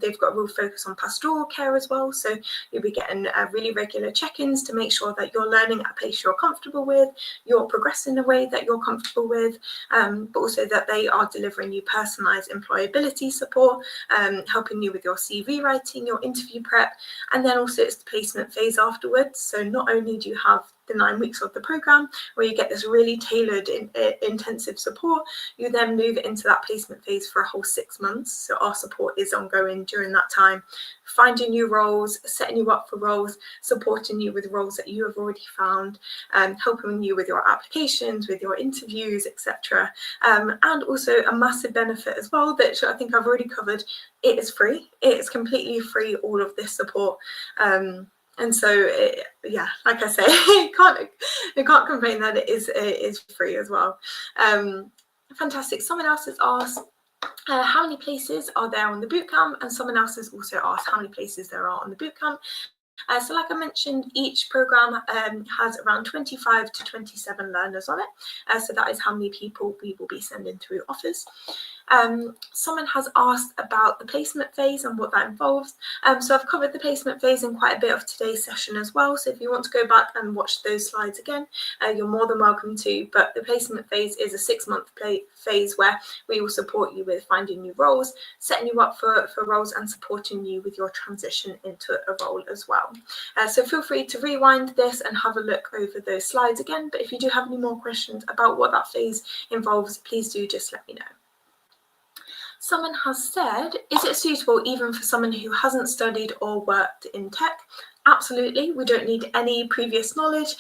they've got a real focus on pastoral care as well. So you'll be getting really regular check-ins to make sure that you're learning at a pace you're comfortable with, you're progressing in a way that you're comfortable with, but also that they are delivering you personalised employability support, helping you with your CV writing, your interview prep, and then also it's the placement phase afterwards. So not only do you have the 9 weeks of the program where you get this really tailored intensive support, you then move into that placement phase for a whole 6 months. So our support is ongoing during that time, finding new roles, setting you up for roles, supporting you with roles that you have already found, helping you with your applications, with your interviews, etc. And also a massive benefit as well that I think I've already covered: it is free. It is completely free, all of this support. And so, yeah, like I say, you can't complain that it is free as well. Fantastic. Someone else has asked, how many places are there on the bootcamp? And someone else has also asked how many places there are on the bootcamp. So like I mentioned, each program has around 25 to 27 learners on it. So that is how many people we will be sending through offers. Someone has asked about the placement phase and what that involves. So I've covered the placement phase in quite a bit of today's session as well. So if you want to go back and watch those slides again, you're more than welcome to. But the placement phase is a 6-month phase where we will support you with finding new roles, setting you up for roles, and supporting you with your transition into a role as well. So feel free to rewind this and have a look over those slides again. But if you do have any more questions about what that phase involves, please do just let me know. Someone has said, is it suitable even for someone who hasn't studied or worked in tech? Absolutely. We don't need any previous knowledge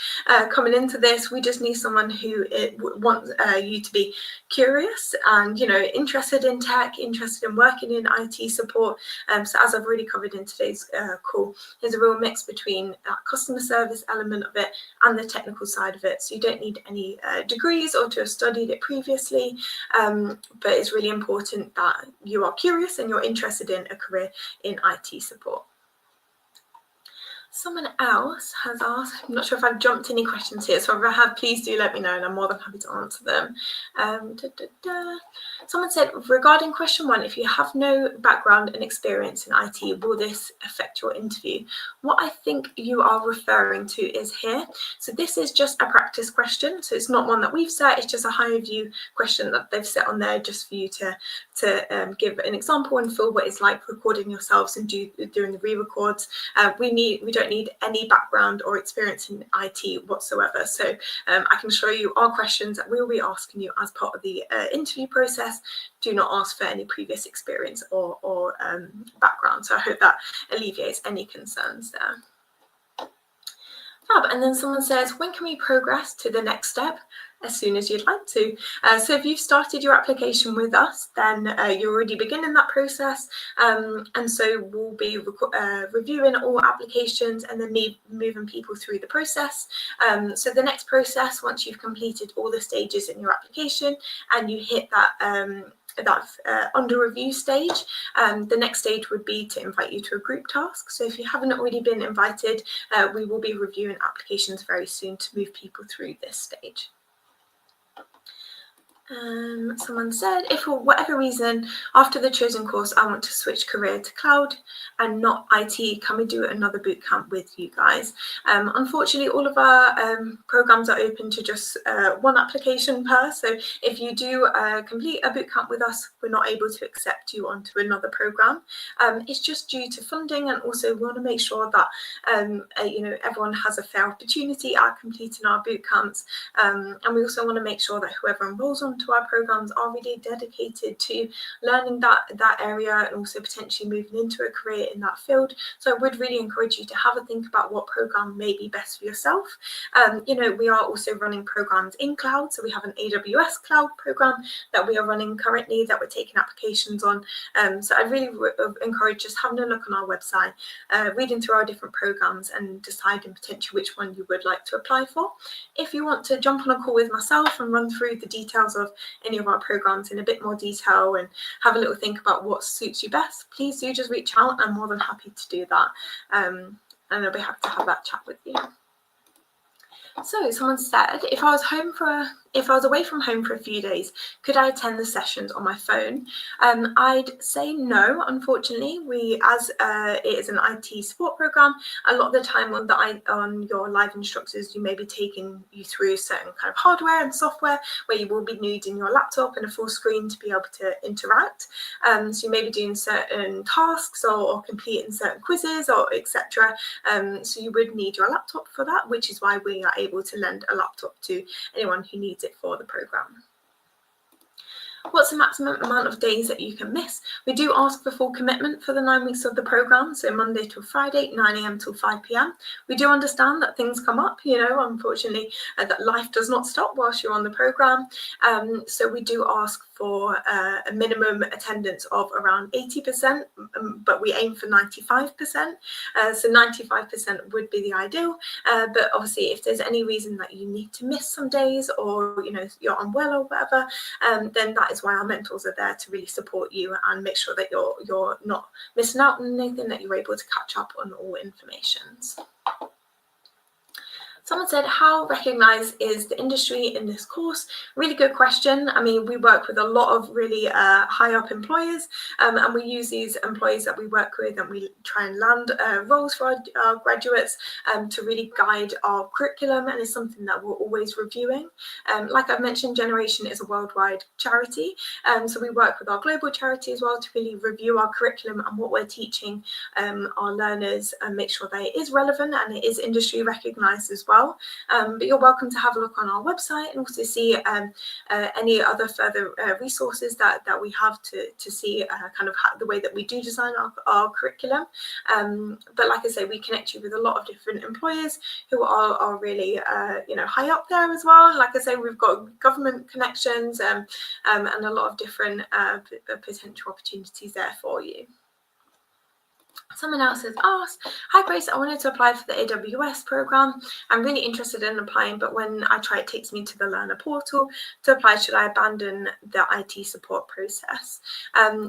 coming into this. We just need someone who wants you to be curious and, interested in tech, interested in working in IT support. So as I've already covered in today's call, there's a real mix between that customer service element of it and the technical side of it. So you don't need any degrees or to have studied it previously, but it's really important that you are curious and you're interested in a career in IT support. Someone else has asked, I'm not sure if I've jumped any questions here, so if I have, please do let me know and I'm more than happy to answer them. Someone said, regarding question 1, if you have no background and experience in IT, will this affect your interview? What I think you are referring to is here. So this is just a practice question. So it's not one that we've set, it's just a higher view question that they've set on there just for you to give an example and feel what it's like recording yourselves and doing the re-records. We don't need any background or experience in IT whatsoever. So I can show you our questions that we'll be asking you as part of the interview process. Do not ask for any previous experience or background. So I hope that alleviates any concerns there. Fab. And then someone says, when can we progress to the next step? As soon as you'd like to. So if you've started your application with us, then you're already beginning that process. And so we'll be reviewing all applications and then moving people through the process. So the next process, once you've completed all the stages in your application and you hit that under review stage, the next stage would be to invite you to a group task. So if you haven't already been invited, we will be reviewing applications very soon to move people through this stage. Someone said, if for whatever reason after the chosen course I want to switch career to cloud and not IT, can we do another bootcamp with you guys? Unfortunately, all of our programs are open to just one application per. So if you do complete a bootcamp with us, we're not able to accept you onto another program. It's just due to funding, and also we want to make sure that everyone has a fair opportunity at completing our bootcamps, and we also want to make sure that whoever enrolls onto our programs are really dedicated to learning that area and also potentially moving into a career in that field. So I would really encourage you to have a think about what program may be best for yourself. We are also running programs in cloud. So we have an AWS cloud program that we are running currently that we're taking applications on. So I really encourage just having a look on our website, reading through our different programs and deciding potentially which one you would like to apply for. If you want to jump on a call with myself and run through the details of any of our programs in a bit more detail and have a little think about what suits you best, please do just reach out. I'm more than happy to do that, and I'll be happy to have that chat with you. So someone said, if I was away from home for a few days, could I attend the sessions on my phone? I'd say no, unfortunately. As it is an IT support program, a lot of the time on your live instructors, you may be taking you through certain kind of hardware and software where you will be needing your laptop and a full screen to be able to interact. So you may be doing certain tasks or completing certain quizzes or etc. So you would need your laptop for that, which is why we are able to lend a laptop to anyone who needs it for the program. What's the maximum amount of days that you can miss? We do ask for full commitment for the 9 weeks of the program, so Monday to Friday, 9 a.m. till 5 p.m. We do understand that things come up, unfortunately, that life does not stop whilst you're on the program. So we do ask for a minimum attendance of around 80%, but we aim for 95%. So 95% would be the ideal. But obviously, if there's any reason that you need to miss some days or you're unwell or whatever, then that is why our mentors are there to really support you and make sure that you're not missing out on anything, that you're able to catch up on all informations. Someone said, how recognised is the industry in this course? Really good question. I mean, we work with a lot of really high up employers, and we use these employees that we work with, and we try and land roles for our graduates to really guide our curriculum, and it's something that we're always reviewing. Like I've mentioned, Generation is a worldwide charity, so we work with our global charity as well to really review our curriculum and what we're teaching our learners and make sure that it is relevant and it is industry recognised as well. But you're welcome to have a look on our website and also see any other further resources that we have to see kind of the way that we do design our curriculum. But like I say, we connect you with a lot of different employers who are really high up there as well. Like I say, we've got government connections and a lot of different potential opportunities there for you. Someone else has asked, hi Grace, I wanted to apply for the AWS program. I'm really interested in applying, but when I try, it takes me to the learner portal. To apply, should I abandon the IT support process?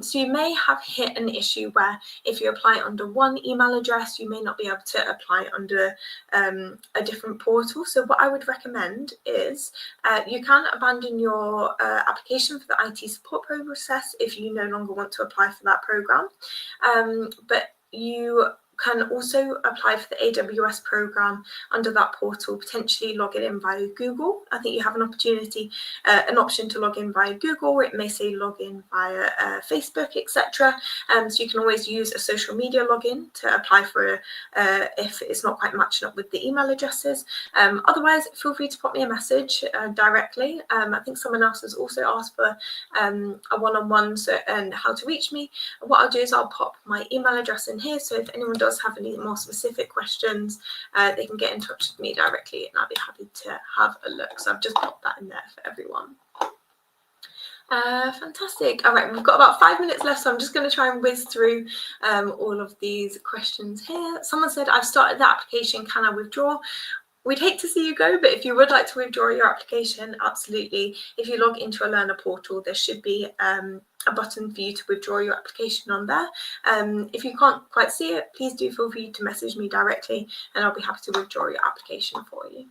So you may have hit an issue where if you apply under one email address, you may not be able to apply under a different portal. So what I would recommend is you can abandon your application for the IT support process if you no longer want to apply for that program. But you can also apply for the AWS program under that portal, potentially log it in via Google. I think you have an option to log in via Google. It may say log in via Facebook, etc. So you can always use a social media login to apply for if it's not quite matching up with the email addresses. Otherwise, feel free to pop me a message directly. I think someone else has also asked for a one-on-one and how to reach me. What I'll do is I'll pop my email address in here, so if anyone does have any more specific questions, they can get in touch with me directly and I'll be happy to have a look. So I've just popped that in there for everyone. Fantastic. All right, we've got about 5 minutes left, so I'm just going to try and whiz through all of these questions here. Someone said, I've started the application, can I withdraw? We'd hate to see you go, but if you would like to withdraw your application, absolutely. If you log into a learner portal, there should be a button for you to withdraw your application on there. If you can't quite see it, please do feel free to message me directly and I'll be happy to withdraw your application for you.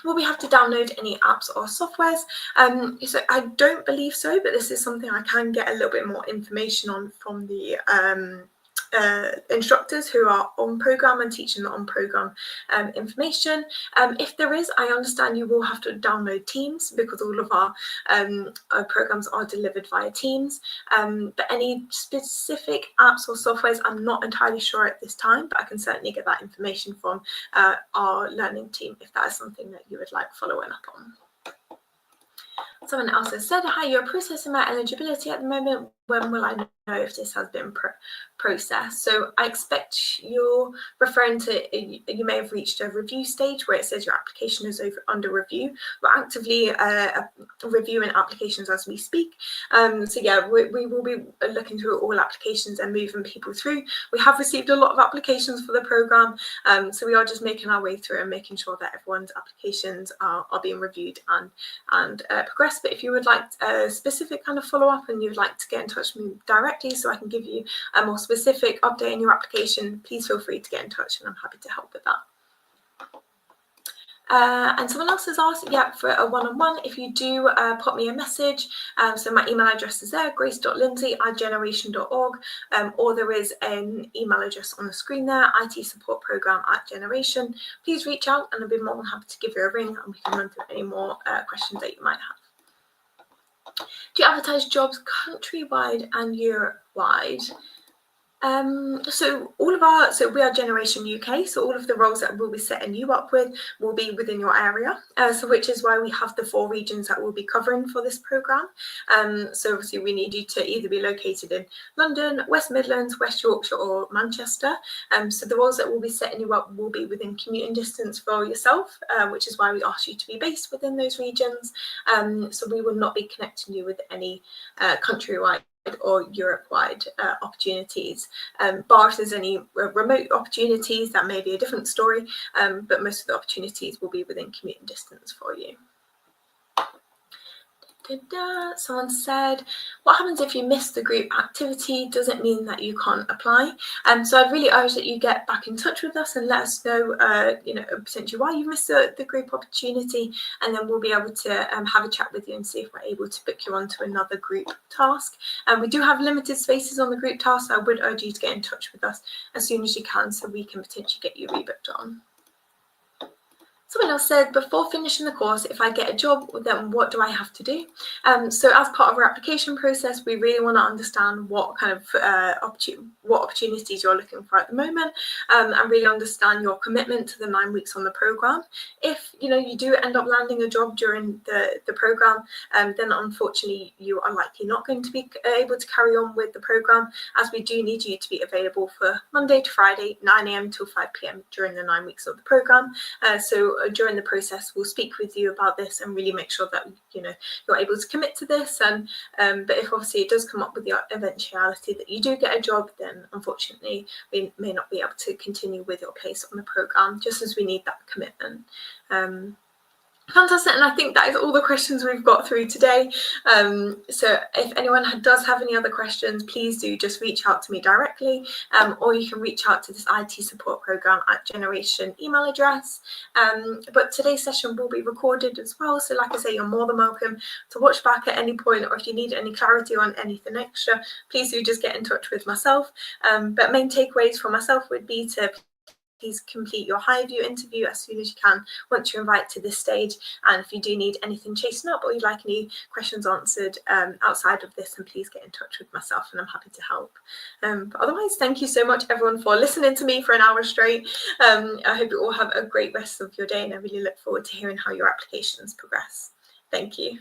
Will we have to download any apps or softwares? So I don't believe so, but this is something I can get a little bit more information on from the instructors who are on program and teaching the on program information. If there is, I understand you will have to download Teams because all of our programs are delivered via Teams. But any specific apps or softwares, I'm not entirely sure at this time, but I can certainly get that information from our learning team if that is something that you would like following up on. Someone else has said, hi, you're processing my eligibility at the moment. When will I know if this has been processed? So I expect you're referring to, you may have reached a review stage where it says your application is under review. We're actively reviewing applications as we speak. So yeah, we will be looking through all applications and moving people through. We have received a lot of applications for the program, so we are just making our way through and making sure that everyone's applications are being reviewed and progressed. But if you would like a specific kind of follow-up and you'd like to get in touch with me directly so I can give you a more specific update in your application, please feel free to get in touch and I'm happy to help with that. And someone else has asked, yeah, for a one-on-one, if you do pop me a message, so my email address is there, grace.lindsay@generation.org, or there is an email address on the screen there, itsupportprogram@generation. Please reach out and I'll be more than happy to give you a ring and we can run through any more questions that you might have. Do you advertise jobs countrywide and Europe-wide? So we are Generation UK, so all of the roles that we'll be setting you up with will be within your area, so which is why we have the 4 regions that we'll be covering for this programme. So obviously we need you to either be located in London, West Midlands, West Yorkshire or Manchester. So the roles that we'll be setting you up will be within commuting distance for yourself, which is why we ask you to be based within those regions. So we will not be connecting you with any countrywide or Europe-wide opportunities. Bar if there's any remote opportunities, that may be a different story, but most of the opportunities will be within commuting distance for you. Someone said, what happens if you miss the group activity? Does it mean that you can't apply? So I'd really urge that you get back in touch with us and let us know, potentially why you missed the group opportunity, and then we'll be able to have a chat with you and see if we're able to book you onto another group task. We do have limited spaces on the group task, so I would urge you to get in touch with us as soon as you can so we can potentially get you rebooked on. Someone else said, before finishing the course, if I get a job, then what do I have to do? So as part of our application process, we really want to understand what kind of what opportunities you're looking for at the moment, and really understand your commitment to the 9 weeks on the programme. If you do end up landing a job during the programme, then unfortunately you are likely not going to be able to carry on with the programme, as we do need you to be available for Monday to Friday, 9 AM till 5 PM during the 9 weeks of the programme. So during the process we'll speak with you about this and really make sure that you're able to commit to this. And but if obviously it does come up with the eventuality that you do get a job, then unfortunately we may not be able to continue with your place on the programme, just as we need that commitment. Fantastic, and I think that is all the questions we've got through today. So if anyone does have any other questions, please do just reach out to me directly, or you can reach out to this IT support program at Generation email address. But today's session will be recorded as well, so like I say, you're more than welcome to watch back at any point, or if you need any clarity on anything extra, please do just get in touch with myself. But main takeaways for myself would be to please complete your HighView interview as soon as you can once you're invited to this stage. And if you do need anything chasing up or you'd like any questions answered outside of this, then please get in touch with myself and I'm happy to help. But otherwise, thank you so much everyone for listening to me for an hour straight. I hope you all have a great rest of your day, and I really look forward to hearing how your applications progress. Thank you.